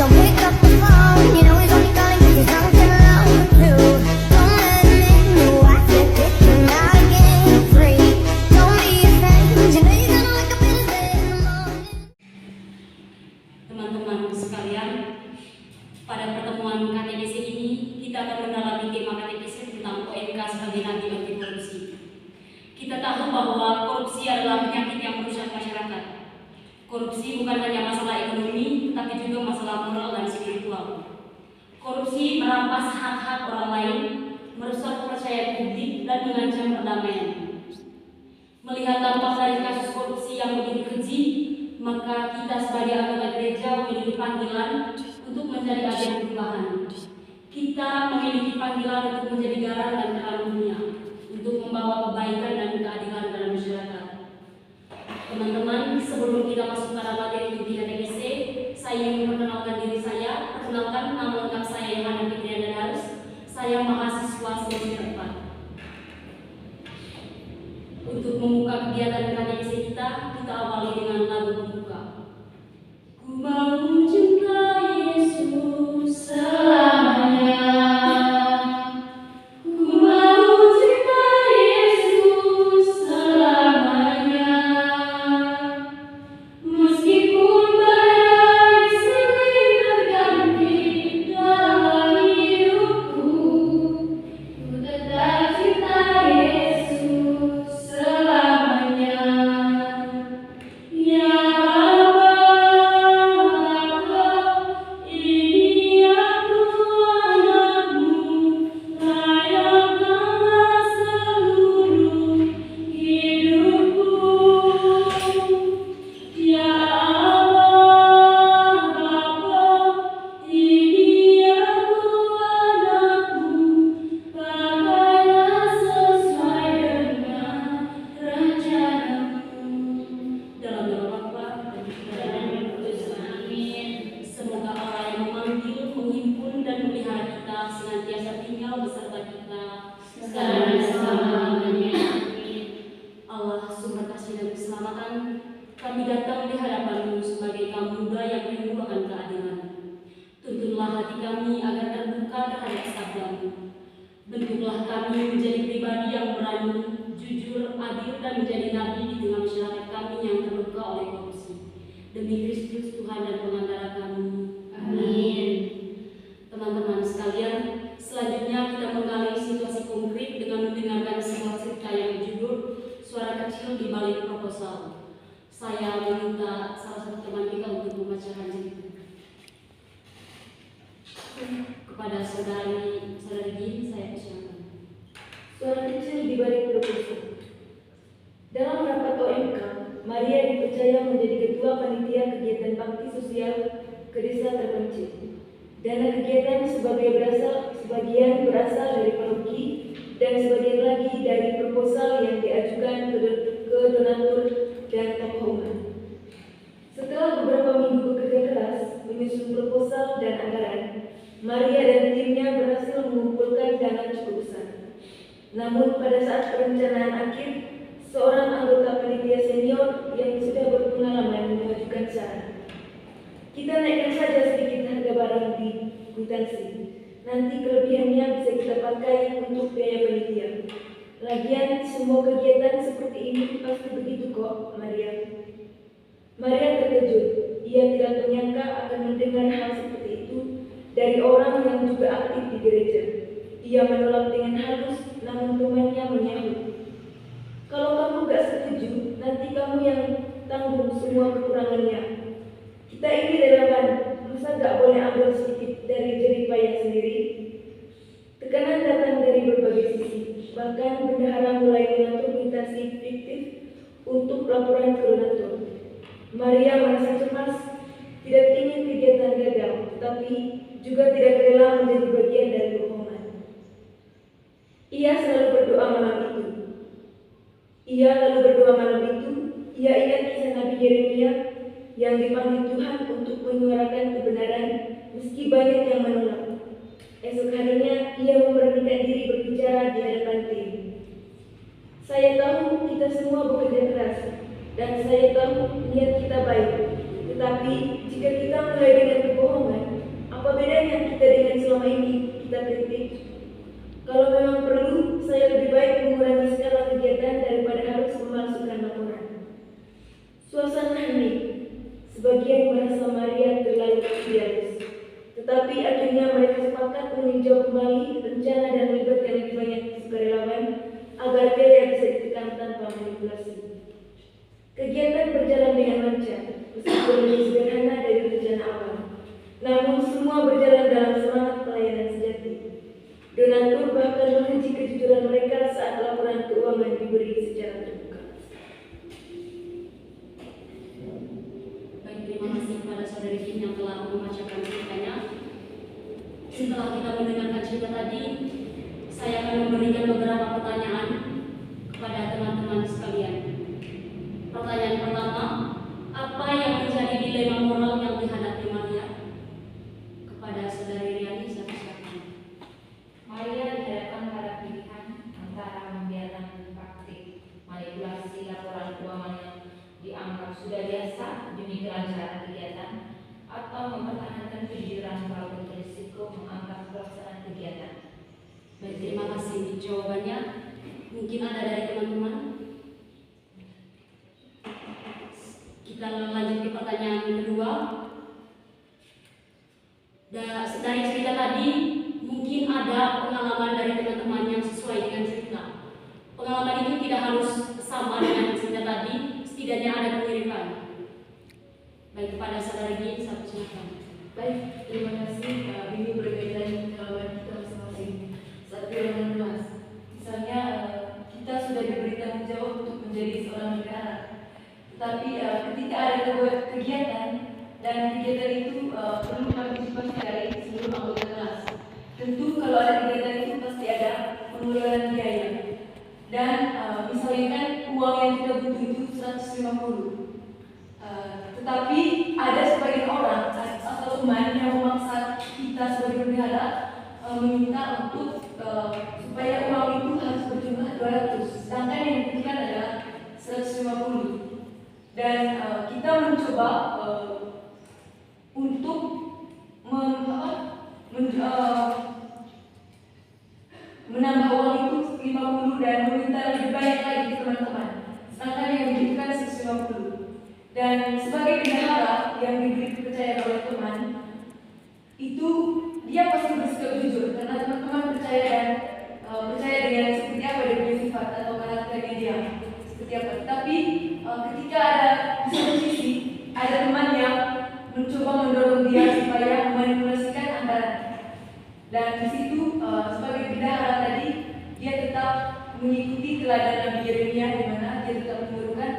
So pick up the phone, you know he's only calling 'cause he's something wrong with you. Don't let him know I can't pick him out again free. Don't be afraid, you know you're gonna wake up in his bed in the morning. Teman-teman sekalian, pada pertemuan KTBC ini kita akan mendalami tema KTBC tentang OMK sebagai nabi anti korupsi. Kita tahu bahwa korupsi adalah penyakit yang merusak masyarakat. Korupsi bukan hanya masalah ekonomi, tetapi juga masalah moral dan spiritual. Korupsi merampas hak-hak orang lain, merusak kepercayaan publik, dan mengancam perdamaian. Melihat dampak dari kasus korupsi yang begitu keji, maka kita sebagai anggota gereja memiliki panggilan untuk menjadi agen perubahan. Kita memiliki panggilan untuk menjadi garam dan terang dunia, untuk membawa kebaikan dan keadilan dalam masyarakat. Teman-teman, sebelum kita masuk pada materi inti KTBC, saya ingin memperkenalkan diri saya. Perkenalkan, nama lengkap saya Yohana Fitriana Darus. Saya mahasiswa semester 4. Untuk membuka kegiatan KTBC kita awali dengan lagu pembuka. Ku mau mencintai Yesus selamanya. Kami datang di hadapan-Mu sebagai kaum muda yang rindu akan keadilan. Tuntunlah hati kami agar terbuka terhadap sabda-Mu. Bentuklah kami menjadi pribadi yang berani, jujur, adil, dan menjadi nabi di tengah masyarakat kami yang terluka oleh korupsi. Demi Kristus Tuhan dan pengantara kami. Amin. Teman-teman sekalian, selanjutnya kita menggali situasi konkret dengan mendengarkan sebuah cerita yang berjudul Suara Kecil di Balik Proposal. Saya meminta salah satu teman kita untuk membacakan cerita. Kepada saudari Gin, saya persilakan. Suara kecil di balik proposal. Dalam rapat OMK, Maria dipercaya menjadi ketua panitia kegiatan bakti sosial ke desa terpencil. Dana kegiatan sebagian berasal dari paroki dan sebagian lagi dari proposal yang diajukan ke donatur dan tokoh umat. Setelah beberapa minggu bekerja keras menyusun proposal dan anggaran, Maria dan timnya berhasil mengumpulkan dana cukup besar. Namun pada saat perencanaan akhir, seorang anggota panitia senior yang sudah berpengalaman mengajukan syarat. Kita naikkan saja sedikit harga barang di kwitansi. Nanti kelebihannya bisa kita pakai untuk biaya panitia. Lagian semua kegiatan seperti ini pasti begitu kok, Maria. Maria terkejut. Ia tidak menyangka akan mendengar hal seperti itu dari orang yang juga aktif di gereja. Ia menolak dengan halus, namun temannya menyahut. Kalau kamu gak setuju, nanti kamu yang tanggung semua kekurangannya. Kita ini relawan, masa gak boleh ambil sedikit dari jerih payah sendiri? Tekanan datang dari berbagai sisi. Bahkan bendahara mulai mengatur kwitansi fiktif untuk laporan ke donatur. Maria merasa cemas, tidak ingin kegiatan gagal, tapi juga tidak rela menjadi bagian dari bohongan. Ia selalu berdoa malam itu. Ia ingat kisah Nabi Yeremia yang dipanggil Tuhan untuk menyuarakan kebenaran meski banyak yang menolak. Esok harinya ia memberanikan diri berbicara di hadapan tim. Saya tahu kita semua bekerja keras dan saya tahu niat kita baik. Tetapi jika kita mulai dengan kebohongan, Apa bedanya kita dengan selama ini kita kritik? Kalau memang perlu, saya lebih baik mengurangi skala kegiatan daripada harus memalsukan laporan. Suasana hening. Sebagian merasa Maria terlalu idealis, tetapi akhirnya mereka sepakat meninjau kembali rencana dan melibatkan lebih banyak sukarelawan agar biaya bisa ditekan tanpa manipulasi. Kegiatan berjalan dengan lancar, meskipun lebih sederhana dari rencana awal. Namun semua berjalan dalam semangat pelayanan sejati. Donatur bahkan menguji kejujuran mereka saat laporan keuangan diberi secara terbuka. Baik, terima kasih kepada saudari Kim yang telah membacakan ceritanya. Setelah kita mendengarkan cerita tadi, saya akan memberikan beberapa pertanyaan kepada teman-teman sekalian. Pertanyaan pertama, apa yang menjadi dilema moral yang dihadapi Maria? Kepada saudari Riani, siapa? Maria dihadapkan pada pilihan antara membiarkan praktik manipulasi laporan keuangan yang dianggap sudah biasa demi kelancaran kegiatan, atau mempertahankan kejujuran walaupun berisiko mengangkat pelaksanaan kegiatan. Baik, terima kasih jawabannya. Mungkin ada dari teman-teman. Kita lanjut ke pertanyaan kedua. Dari cerita tadi, mungkin ada pengalaman dari teman-teman yang sesuai dengan cerita. Pengalaman itu tidak harus sama dengan cerita tadi, setidaknya ada kemiripan. Baik, kepada saudari Gin, satu silakan. Baik, terima kasih. Ini berbeda dengan pengalaman kita masing-masing saat pilihan luas. Misalnya, kita sudah diberi tanggung jawab untuk menjadi seorang negara. Tetapi ketika ada kegiatan dan kegiatan itu perlu partisipasi seluruh anggota kelas. Tentu kalau ada kegiatan itu pasti ada pengeluaran biaya. Dan misalnya kan uang yang kita butuh itu 150. Tetapi ada sebagian orang atau teman yang memaksa kita sebagai bendahara meminta untuk supaya uang itu harus berjumlah 200, sedangkan yang dibutuhkan adalah 150. Dan kita mencoba untuk menambah uang itu 50 dan meminta lebih banyak lagi teman-teman, sedangkan yang dibutuhkan 150. Dan sebagai bendahara yang diberi kepercayaan oleh teman, itu dia pasti bersikap jujur karena teman-teman percaya dengan seperti apa dia punya sifat atau karakternya dia seperti apa. Tapi ketika ada di satu sisi ada teman yang mencoba mendorong dia supaya memanipulasikan anggaran, dan di situ sebagai bendahara tadi dia tetap mengikuti teladan Nabi Yeremia di mana dia tetap menyerukan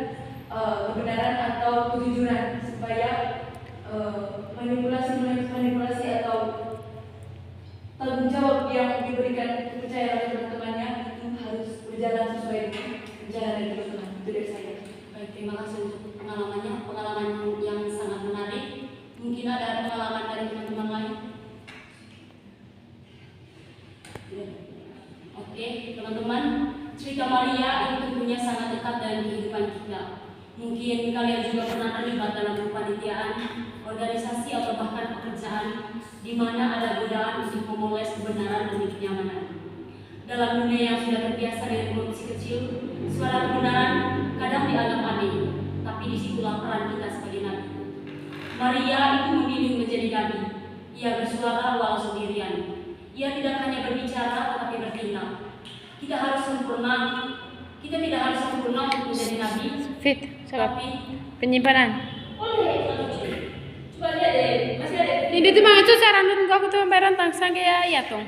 kebenaran atau kejujuran supaya manipulasi atau tanggung jawab yang diberikan kepercayaan oleh teman-temannya itu harus berjalan sesuai dengan rencana dari teman-teman. Itu dari saya. Baik, terima kasih untuk pengalaman yang sangat menarik. Mungkin ada pengalaman dari teman-teman lain. Oke, teman-teman, cerita Maria itu tentunya sangat dekat dengan kehidupan kita. Mungkin kalian juga pernah terlibat dalam kepanitiaan, organisasi atau bahkan pekerjaan di mana ada godaan untuk memoles kebenaran demi kenyamanan. Dalam dunia yang sudah terbiasa dengan korupsi kecil, suara kebenaran kadang dianggap aneh, tapi disitulah peran kita sebagai nabi. Maria itu memilih menjadi nabi. Ia bersuara walau sendirian. Ia tidak hanya berbicara tetapi bertindak. Kita tidak harus sempurna untuk menjadi nabi. Tapi penyimpanan. Coba lihat deh, masih ada. Ini tuh mga tuh saran dun ko tuh meron tang sangge ya tong.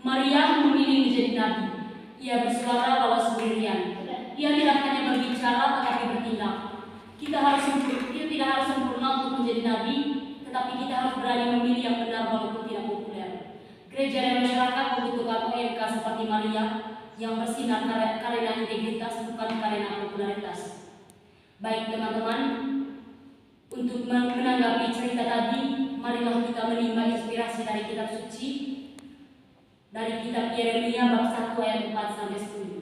Maria memilih menjadi nabi. Ia bersuara walau sendirian. Ia tidak hanya berbicara tetapi bertindak. Kita tidak harus sempurna untuk menjadi nabi, tetapi kita harus berani memilih yang benar walaupun tidak populer. Gereja dan masyarakat membutuhkan OMK seperti Maria yang bersinar karena integritas bukan karena popularitas. Baik teman-teman, untuk menanggapi cerita tadi, marilah kita menimba inspirasi dari kitab suci, dari kitab Yeremia bab 1 ayat 4 sampai 10.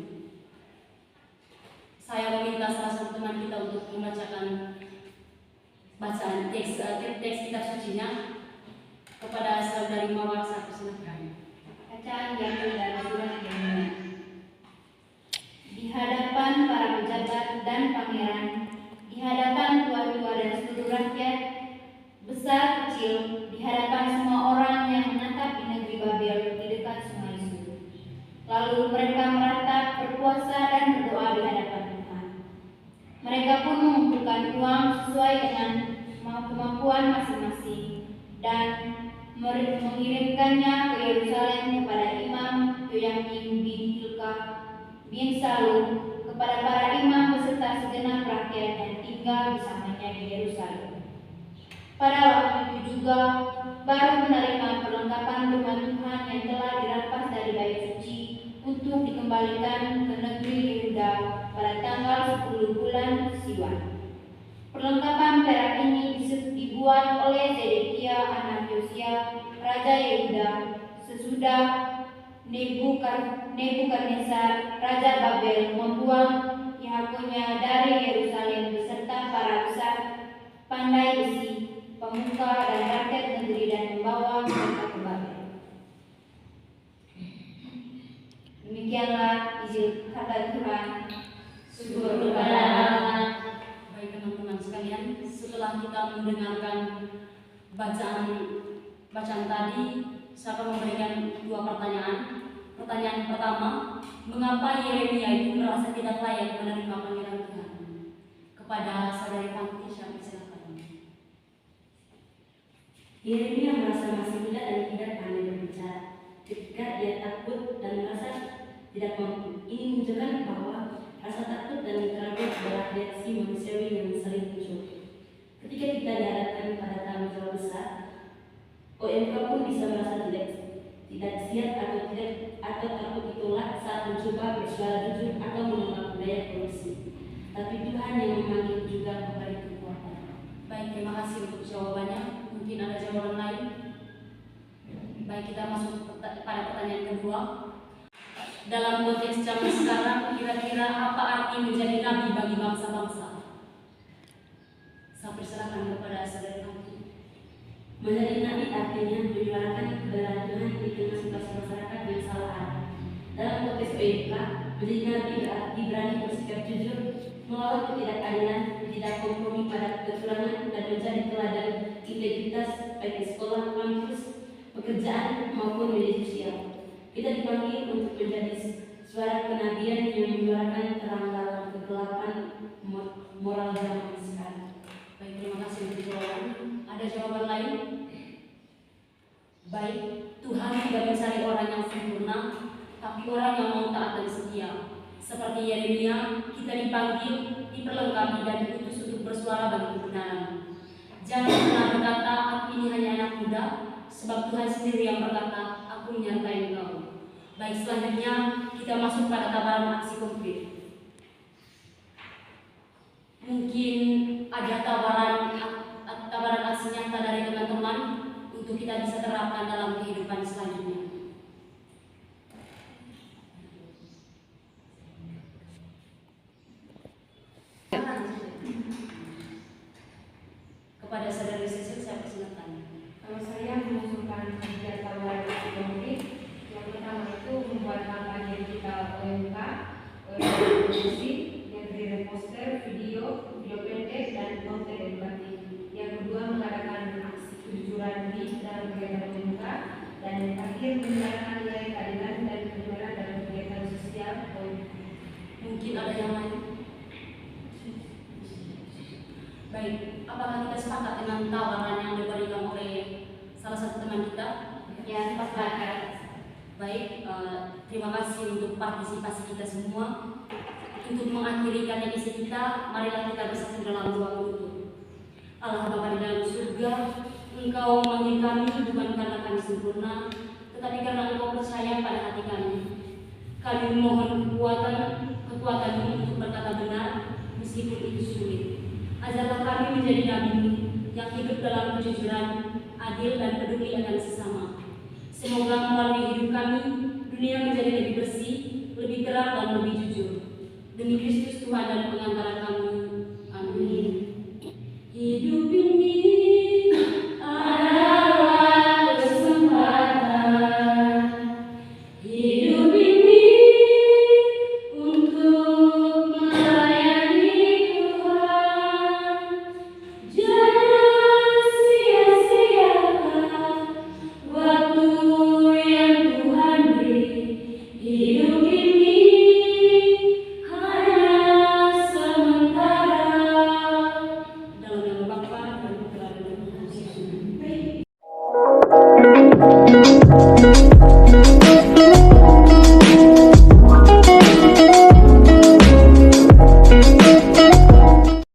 Saya meminta teman kita untuk membacakan bacaan teks kitab sucinya. Kepada saudari Mawar, saya persilakan. Bacaan diambil dari surat Yeremia. Di hadapan para pejabat dan pangeran, di hadapan tua-tua dan seluruh rakyat, besar kecil, di hadapan semua orang yang menatap di negeri Babel di dekat sungai Sur. Lalu mereka meratap, berpuasa dan berdoa di hadapan Tuhan. Mereka pun mengumpulkan uang sesuai dengan kemampuan masing-masing dan mengirimkannya ke Yerusalem kepada Imam Yoyakim bin Hilkiah bin Salum, kepada para imam beserta segenap rakyat yang tinggal bersamanya di Yerusalem. Pada waktu itu juga baru menerima perlengkapan rumah Tuhan yang telah dirampas dari bait suci untuk dikembalikan ke negeri Yehuda pada tanggal 10 bulan Siwan. Perlengkapan perak ini dibuat oleh Zedekiah anak Yosia, Raja Yehuda, sesudah Nebukadnezar, Raja Babel, membuang Yehoyakim dari Yerusalem beserta para besar pandai besi, pemuka dan rakyat negeri, dan membawa mereka ke Babel. Demikianlah izin kata Tuhan. Syukur kepada Allah. Baik teman-teman sekalian, setelah kita mendengarkan bacaan tadi, saya akan memberikan dua pertanyaan. Pertanyaan pertama, mengapa Yeremia itu merasa tidak layak menerima panggilan Tuhan? Kepada saudari Fanti, siapa silakan. Yeremia merasa masih muda dan tidak pandai berbicara. Ketika dia takut dan merasa tidak mampu, ini menunjukkan bahwa rasa takut dan keraguan adalah reaksi manusiawi yang sering muncul. Ketika kita dihadapkan pada tanggung jawab besar, OMK pun bisa merasa tidak siap atau takut ditolak saat mencoba bersuara jujur atau menolak budaya korupsi. Tapi Tuhan yang memanggil juga memberi kekuatan. Baik, terima kasih untuk jawabannya. Mungkin ada jawaban lain. Baik, kita masuk pada pertanyaan kedua. Dalam konteks zaman sekarang, kira-kira apa arti menjadi nabi bagi bangsa-bangsa? Saya persilakan kepada saudara Fanti. Menjadi nabi artinya menyuarakan kebenaran Tuhan di tengah situasi masyarakat yang salah arah. Dalam konteks OMK, menjadi nabi berarti berani bersikap jujur, melawan ketidakadilan, tidak kompromi pada kecurangan, dan menjadi teladan integritas baik di sekolah, kampus, pekerjaan maupun media sosial. Kita dipanggil untuk menjadi suara kenabian yang menyuarakan terang dalam kegelapan moral zaman sekarang. Baik, terima kasih untuk jawaban. Ada jawaban lain? Baik, Tuhan tidak mencari orang yang sempurna, tapi orang yang mau taat dan setia. Seperti Yeremia, kita dipanggil, diperlengkapi dan diutus untuk bersuara bagi kebenaran. Jangan pernah berkata, aku ini hanya anak muda, sebab Tuhan sendiri yang berkata, aku menyertai engkau. Baik, selanjutnya kita masuk pada tabaran aksi konkret. Mungkin ada tabaran aksi nyata dari teman-teman untuk kita bisa terapkan dalam kehidupan selanjutnya. Kepada saudari Cecil, saya persilakan. Kalau saya mengusulkan kegiatan tawaran aksi konkret, yang pertama itu membuat kampanye digital OMK, produksi, yang terdiri poster, video pendek dan konten edukatif. Yang kedua, mengadakan aksi kejujuran di dalam kegiatan OMK, dan yang terakhir menyebarkan nilai keadilan dan kebenaran dalam kegiatan sosial OMK. Mungkin ada yang lain? Baik, apakah kita sepakat dengan tawaran yang diberikan oleh salah satu teman kita? Ya, sepakat. Baik, terima kasih untuk partisipasi kita semua. Untuk mengakhiri katekesi kita, marilah kita bersatu dalam doa penutup. Allah Bapa di dalam surga, Engkau memanggil kami bukan karena kami sempurna, tetapi karena Engkau percaya pada hati kami. Kami memohon kekuatan untuk berkata benar, meskipun itu sulit. Ajarlah kami menjadi nabi yang hidup dalam kejujuran, adil dan peduli akan sesama. Semoga melalui hidup kami, dunia menjadi lebih bersih, lebih terang dan lebih jujur. Demi Kristus Tuhan dan pengantara kami